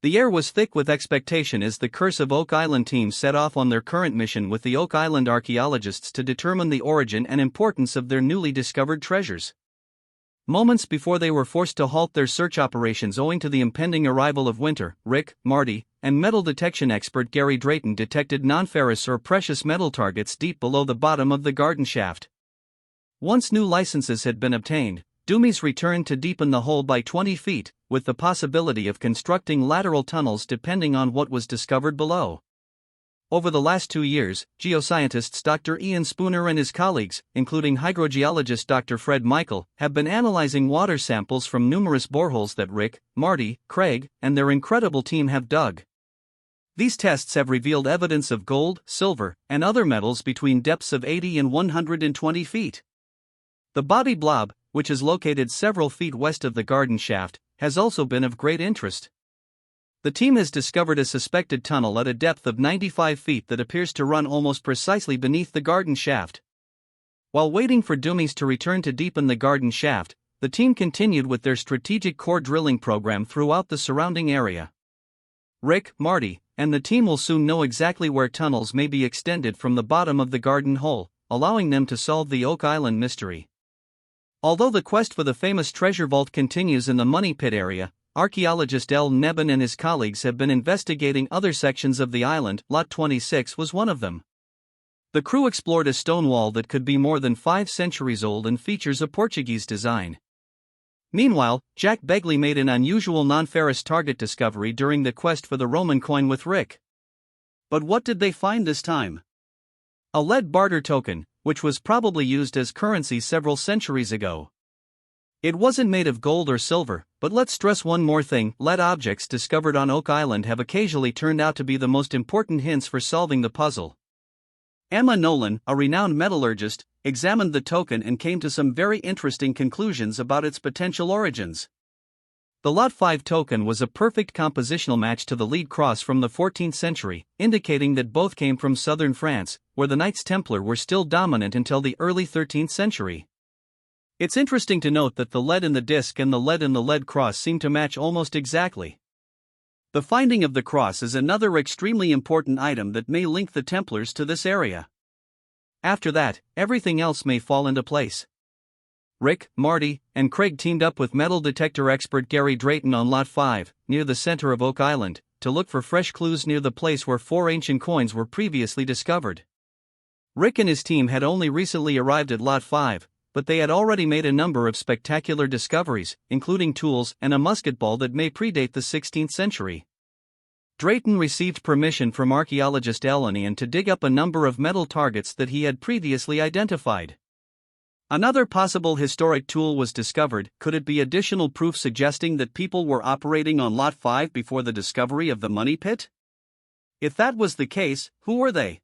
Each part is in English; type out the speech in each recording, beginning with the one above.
The air was thick with expectation as the Curse of Oak Island team set off on their current mission with the Oak Island archaeologists to determine the origin and importance of their newly discovered treasures. Moments before they were forced to halt their search operations owing to the impending arrival of winter, Rick, Marty, and metal detection expert Gary Drayton detected non-ferrous or precious metal targets deep below the bottom of the garden shaft. Once new licenses had been obtained, Doomies returned to deepen the hole by 20 feet, with the possibility of constructing lateral tunnels depending on what was discovered below. Over the last 2 years, geoscientists Dr. Ian Spooner and his colleagues, including hydrogeologist Dr. Fred Michael, have been analyzing water samples from numerous boreholes that Rick, Marty, Craig, and their incredible team have dug. These tests have revealed evidence of gold, silver, and other metals between depths of 80 and 120 feet. The body blob, which is located several feet west of the garden shaft, has also been of great interest. The team has discovered a suspected tunnel at a depth of 95 feet that appears to run almost precisely beneath the garden shaft. While waiting for Doomies to return to deepen the garden shaft, the team continued with their strategic core drilling program throughout the surrounding area. Rick, Marty, and the team will soon know exactly where tunnels may be extended from the bottom of the garden hole, allowing them to solve the Oak Island mystery. Although the quest for the famous treasure vault continues in the Money Pit area, archaeologist L. Nebben and his colleagues have been investigating other sections of the island. Lot 26 was one of them. The crew explored a stone wall that could be more than 5 centuries old and features a Portuguese design. Meanwhile, Jack Begley made an unusual non-ferrous target discovery during the quest for the Roman coin with Rick. But what did they find this time? A lead barter token, which was probably used as currency several centuries ago. It wasn't made of gold or silver, but let's stress one more thing: lead objects discovered on Oak Island have occasionally turned out to be the most important hints for solving the puzzle. Emma Nolan, a renowned metallurgist, examined the token and came to some very interesting conclusions about its potential origins. The Lot 5 token was a perfect compositional match to the lead cross from the 14th century, indicating that both came from southern France, where the Knights Templar were still dominant until the early 13th century. It's interesting to note that the lead in the disc and the lead in the lead cross seem to match almost exactly. The finding of the cross is another extremely important item that may link the Templars to this area. After that, everything else may fall into place. Rick, Marty, and Craig teamed up with metal detector expert Gary Drayton on Lot 5, near the center of Oak Island, to look for fresh clues near the place where 4 ancient coins were previously discovered. Rick and his team had only recently arrived at Lot 5, but they had already made a number of spectacular discoveries, including tools and a musket ball that may predate the 16th century. Drayton received permission from archaeologist Elenian to dig up a number of metal targets that he had previously identified. Another possible historic tool was discovered. Could it be additional proof suggesting that people were operating on Lot 5 before the discovery of the Money Pit? If that was the case, who were they?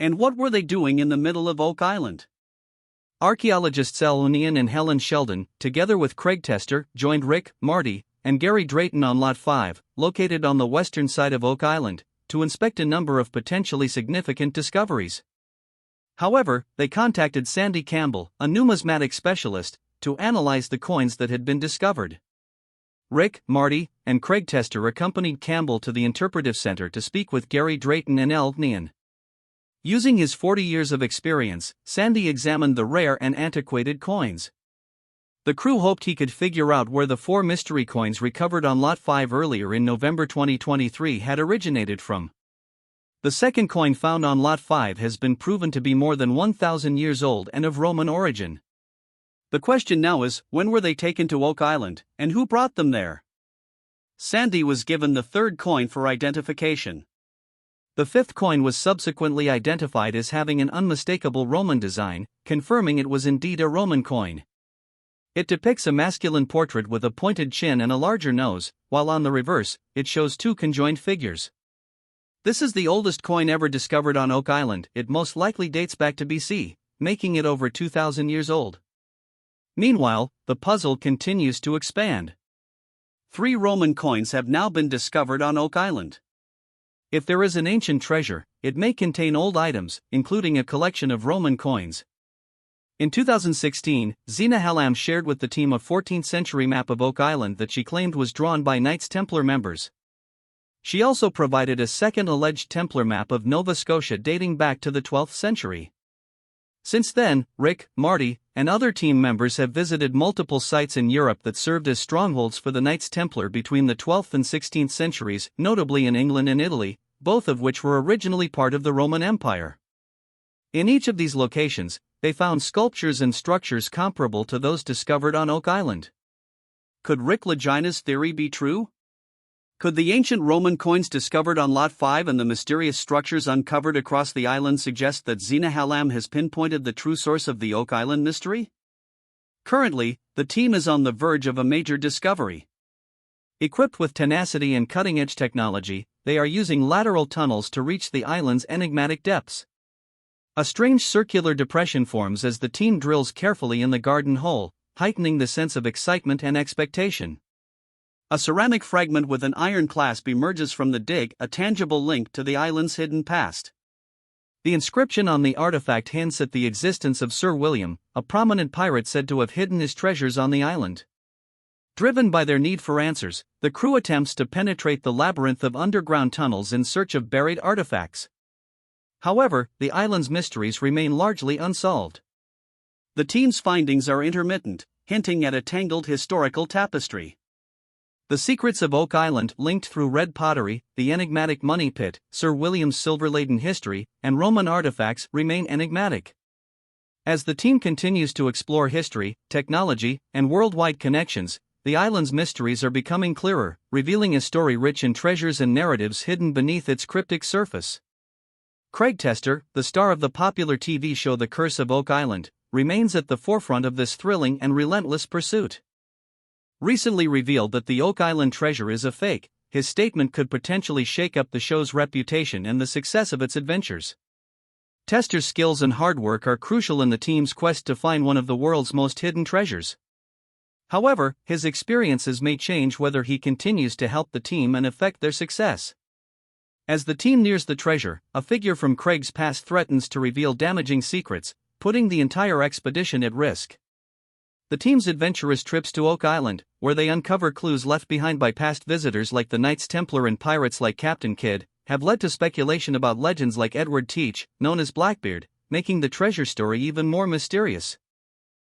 And what were they doing in the middle of Oak Island? Archaeologists Elenian and Helen Sheldon, together with Craig Tester, joined Rick, Marty, and Gary Drayton on Lot 5, located on the western side of Oak Island, to inspect a number of potentially significant discoveries. However, they contacted Sandy Campbell, a numismatic specialist, to analyze the coins that had been discovered. Rick, Marty, and Craig Tester accompanied Campbell to the Interpretive Center to speak with Gary Drayton and Elenian. Using his 40 years of experience, Sandy examined the rare and antiquated coins. The crew hoped he could figure out where the 4 mystery coins recovered on Lot 5 earlier in November 2023 had originated from. The second coin found on Lot 5 has been proven to be more than 1,000 years old and of Roman origin. The question now is, when were they taken to Oak Island, and who brought them there? Sandy was given the third coin for identification. The fifth coin was subsequently identified as having an unmistakable Roman design, confirming it was indeed a Roman coin. It depicts a masculine portrait with a pointed chin and a larger nose, while on the reverse, it shows 2 conjoined figures. This is the oldest coin ever discovered on Oak Island. It most likely dates back to BC, making it over 2,000 years old. Meanwhile, the puzzle continues to expand. 3 Roman coins have now been discovered on Oak Island. If there is an ancient treasure, it may contain old items, including a collection of Roman coins. In 2016, Zena Hallam shared with the team a 14th century map of Oak Island that she claimed was drawn by Knights Templar members. She also provided a second alleged Templar map of Nova Scotia dating back to the 12th century. Since then, Rick, Marty, and other team members have visited multiple sites in Europe that served as strongholds for the Knights Templar between the 12th and 16th centuries, notably in England and Italy, both of which were originally part of the Roman Empire. In each of these locations, they found sculptures and structures comparable to those discovered on Oak Island. Could Rick Legina's theory be true? Could the ancient Roman coins discovered on Lot 5 and the mysterious structures uncovered across the island suggest that Zina Hallam has pinpointed the true source of the Oak Island mystery? Currently, the team is on the verge of a major discovery. Equipped with tenacity and cutting-edge technology, they are using lateral tunnels to reach the island's enigmatic depths. A strange circular depression forms as the team drills carefully in the garden hole, heightening the sense of excitement and expectation. A ceramic fragment with an iron clasp emerges from the dig, a tangible link to the island's hidden past. The inscription on the artifact hints at the existence of Sir William, a prominent pirate said to have hidden his treasures on the island. Driven by their need for answers, the crew attempts to penetrate the labyrinth of underground tunnels in search of buried artifacts. However, the island's mysteries remain largely unsolved. The team's findings are intermittent, hinting at a tangled historical tapestry. The secrets of Oak Island, linked through red pottery, the enigmatic money pit, Sir William's silver-laden history, and Roman artifacts, remain enigmatic. As the team continues to explore history, technology, and worldwide connections, the island's mysteries are becoming clearer, revealing a story rich in treasures and narratives hidden beneath its cryptic surface. Craig Tester, the star of the popular TV show The Curse of Oak Island, remains at the forefront of this thrilling and relentless pursuit. Recently revealed that the Oak Island treasure is a fake, his statement could potentially shake up the show's reputation and the success of its adventures. Tester's skills and hard work are crucial in the team's quest to find one of the world's most hidden treasures. However, his experiences may change whether he continues to help the team and affect their success. As the team nears the treasure, a figure from Craig's past threatens to reveal damaging secrets, putting the entire expedition at risk. The team's adventurous trips to Oak Island, where they uncover clues left behind by past visitors like the Knights Templar and pirates like Captain Kidd, have led to speculation about legends like Edward Teach, known as Blackbeard, making the treasure story even more mysterious.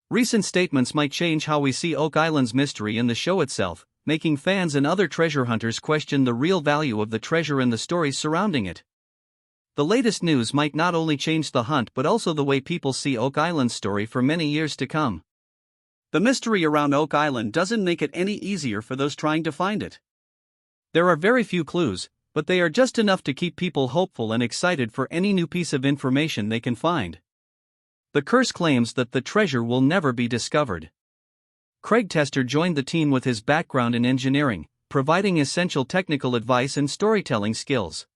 Recent statements might change how we see Oak Island's mystery in the show itself, making fans and other treasure hunters question the real value of the treasure and the stories surrounding it. The latest news might not only change the hunt but also the way people see Oak Island's story for many years to come. The mystery around Oak Island doesn't make it any easier for those trying to find it. There are very few clues, but they are just enough to keep people hopeful and excited for any new piece of information they can find. The curse claims that the treasure will never be discovered. Craig Tester joined the team with his background in engineering, providing essential technical advice and storytelling skills.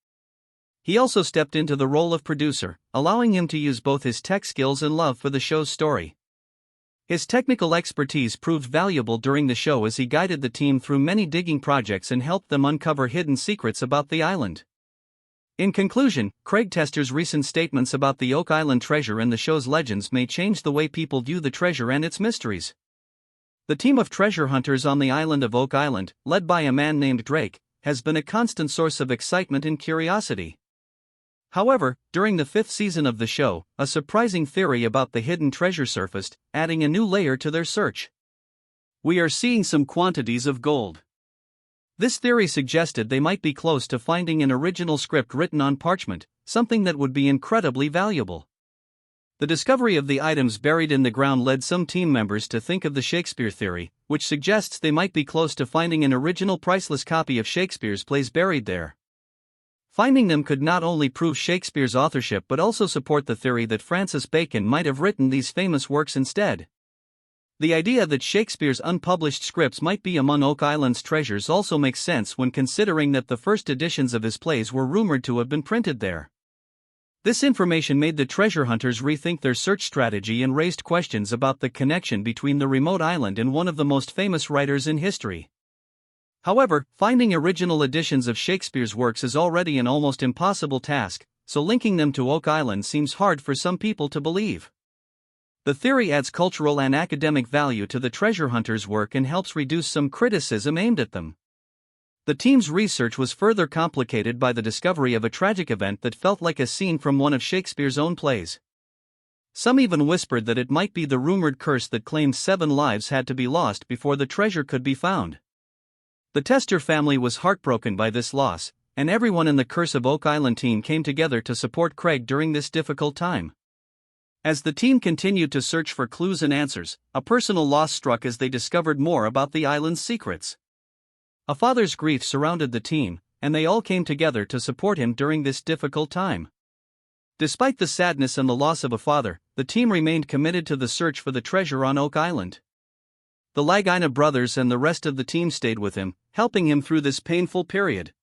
He also stepped into the role of producer, allowing him to use both his tech skills and love for the show's story. His technical expertise proved valuable during the show as he guided the team through many digging projects and helped them uncover hidden secrets about the island. In conclusion, Craig Tester's recent statements about the Oak Island treasure and the show's legends may change the way people view the treasure and its mysteries. The team of treasure hunters on the island of Oak Island, led by a man named Drake, has been a constant source of excitement and curiosity. However, during the 5th season of the show, a surprising theory about the hidden treasure surfaced, adding a new layer to their search. We are seeing some quantities of gold. This theory suggested they might be close to finding an original script written on parchment, something that would be incredibly valuable. The discovery of the items buried in the ground led some team members to think of the Shakespeare theory, which suggests they might be close to finding an original priceless copy of Shakespeare's plays buried there. Finding them could not only prove Shakespeare's authorship but also support the theory that Francis Bacon might have written these famous works instead. The idea that Shakespeare's unpublished scripts might be among Oak Island's treasures also makes sense when considering that the first editions of his plays were rumored to have been printed there. This information made the treasure hunters rethink their search strategy and raised questions about the connection between the remote island and one of the most famous writers in history. However, finding original editions of Shakespeare's works is already an almost impossible task, so linking them to Oak Island seems hard for some people to believe. The theory adds cultural and academic value to the treasure hunters' work and helps reduce some criticism aimed at them. The team's research was further complicated by the discovery of a tragic event that felt like a scene from one of Shakespeare's own plays. Some even whispered that it might be the rumored curse that claimed 7 lives had to be lost before the treasure could be found. The Tester family was heartbroken by this loss, and everyone in the Curse of Oak Island team came together to support Craig during this difficult time. As the team continued to search for clues and answers, a personal loss struck as they discovered more about the island's secrets. A father's grief surrounded the team, and they all came together to support him during this difficult time. Despite the sadness and the loss of a father, the team remained committed to the search for the treasure on Oak Island. The Lahaina brothers and the rest of the team stayed with him, helping him through this painful period.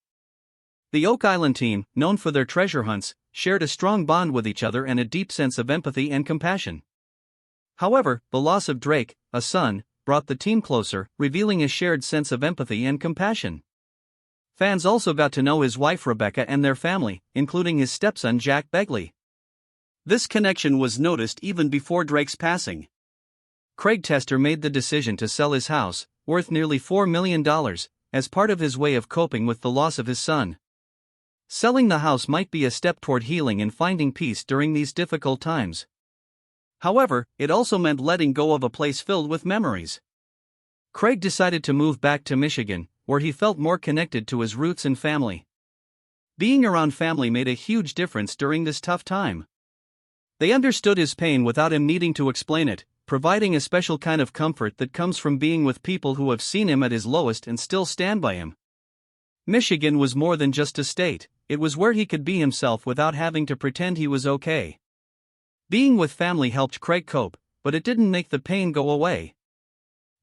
The Oak Island team, known for their treasure hunts, shared a strong bond with each other and a deep sense of empathy and compassion. However, the loss of Drake, a son, brought the team closer, revealing a shared sense of empathy and compassion. Fans also got to know his wife Rebecca and their family, including his stepson Jack Begley. This connection was noticed even before Drake's passing. Craig Tester made the decision to sell his house, worth nearly $4 million, as part of his way of coping with the loss of his son. Selling the house might be a step toward healing and finding peace during these difficult times. However, it also meant letting go of a place filled with memories. Craig decided to move back to Michigan, where he felt more connected to his roots and family. Being around family made a huge difference during this tough time. They understood his pain without him needing to explain it, providing a special kind of comfort that comes from being with people who have seen him at his lowest and still stand by him. Michigan was more than just a state, it was where he could be himself without having to pretend he was okay. Being with family helped Craig cope, but it didn't make the pain go away.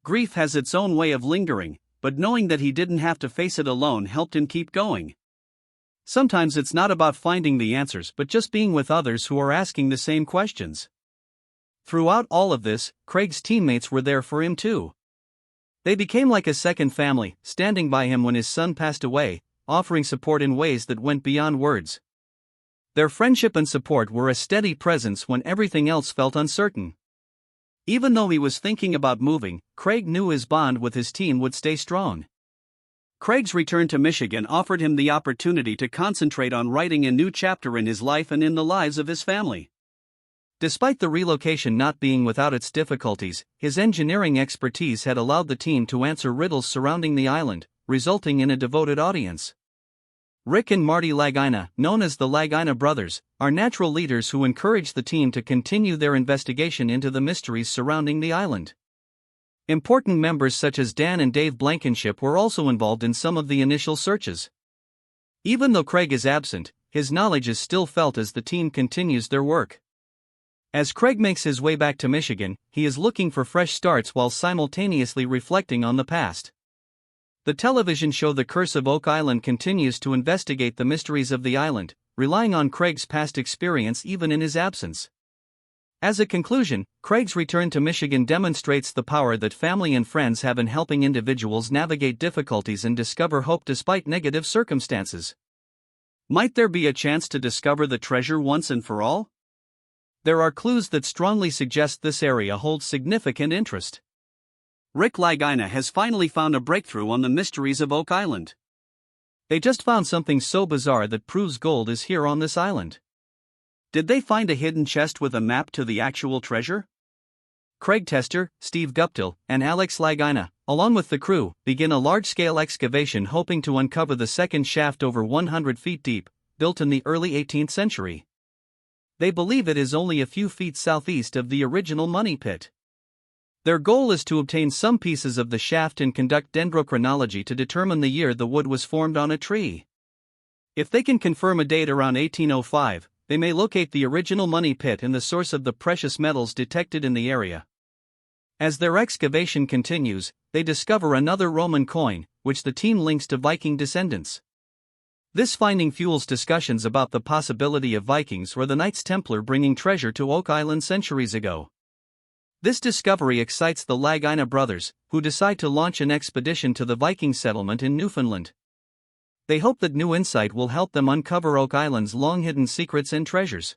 Grief has its own way of lingering, but knowing that he didn't have to face it alone helped him keep going. Sometimes it's not about finding the answers but just being with others who are asking the same questions. Throughout all of this, Craig's teammates were there for him too. They became like a second family, standing by him when his son passed away, offering support in ways that went beyond words. Their friendship and support were a steady presence when everything else felt uncertain. Even though he was thinking about moving, Craig knew his bond with his team would stay strong. Craig's return to Michigan offered him the opportunity to concentrate on writing a new chapter in his life and in the lives of his family. Despite the relocation not being without its difficulties, his engineering expertise had allowed the team to answer riddles surrounding the island, resulting in a devoted audience. Rick and Marty Lahaina, known as the Lahaina brothers, are natural leaders who encourage the team to continue their investigation into the mysteries surrounding the island. Important members such as Dan and Dave Blankenship were also involved in some of the initial searches. Even though Craig is absent, his knowledge is still felt as the team continues their work. As Craig makes his way back to Michigan, he is looking for fresh starts while simultaneously reflecting on the past. The television show The Curse of Oak Island continues to investigate the mysteries of the island, relying on Craig's past experience even in his absence. As a conclusion, Craig's return to Michigan demonstrates the power that family and friends have in helping individuals navigate difficulties and discover hope despite negative circumstances. Might there be a chance to discover the treasure once and for all? There are clues that strongly suggest this area holds significant interest. Rick Lahaina has finally found a breakthrough on the mysteries of Oak Island. They just found something so bizarre that proves gold is here on this island. Did they find a hidden chest with a map to the actual treasure? Craig Tester, Steve Guptill, and Alex Lahaina, along with the crew, begin a large-scale excavation hoping to uncover the second shaft over 100 feet deep, built in the early 18th century. They believe it is only a few feet southeast of the original money pit. Their goal is to obtain some pieces of the shaft and conduct dendrochronology to determine the year the wood was formed on a tree. If they can confirm a date around 1805, they may locate the original money pit and the source of the precious metals detected in the area. As their excavation continues, they discover another Roman coin, which the team links to Viking descendants. This finding fuels discussions about the possibility of Vikings or the Knights Templar bringing treasure to Oak Island centuries ago. This discovery excites the Lahaina brothers, who decide to launch an expedition to the Viking settlement in Newfoundland. They hope that new insight will help them uncover Oak Island's long-hidden secrets and treasures.